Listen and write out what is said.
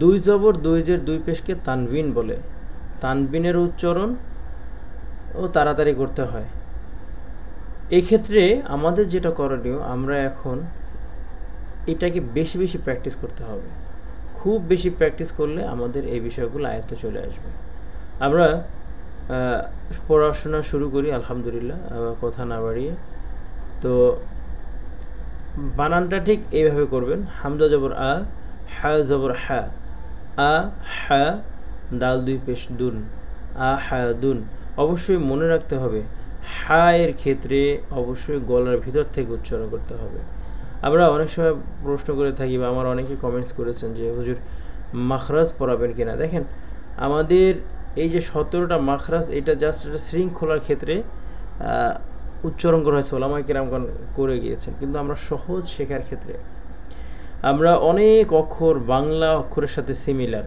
দুই জবর দুই জের দুই পেশকে তানবিন বলে। তানবিনের উচ্চারণ ও তাড়াতাড়ি করতে হয়। এই ক্ষেত্রে আমাদের যেটা করণীয়, আমরা এখন এটাকে বেশি বেশি প্র্যাকটিস করতে হবে। খুব বেশি প্র্যাকটিস করলে আমাদের এই বিষয়গুলো আয়ত্তে চলে আসবে। আমরা পড়াশোনা শুরু করি আলহামদুলিল্লাহ, কথা না বাড়িয়ে। তো বানানটা ঠিক এইভাবে করবেন, হামজা জবর আ, হা জবর হা, আ হা, দাল দুই পেশ দুন, আ হা দুন। অবশ্যই মনে রাখতে হবে হা এর ক্ষেত্রে অবশ্যই গলার ভিতর থেকে উচ্চারণ করতে হবে। আমরা অনেক সময় প্রশ্ন করে থাকি বা আমার অনেকে কমেন্টস করেছেন যে হুজুর মাখরাজ পড়াবেন কিনা। দেখেন, আমাদের এই যে 17টা মাখরাজ, এটা জাস্ট একটা শৃঙ্খলার ক্ষেত্রে উচ্চারণ করা হয়েছে, ওলামায়ে কেরামগণ করে গিয়েছেন। কিন্তু আমরা সহজ শেখার ক্ষেত্রে আমরা অনেক অক্ষর বাংলা অক্ষরের সাথে সিমিলার,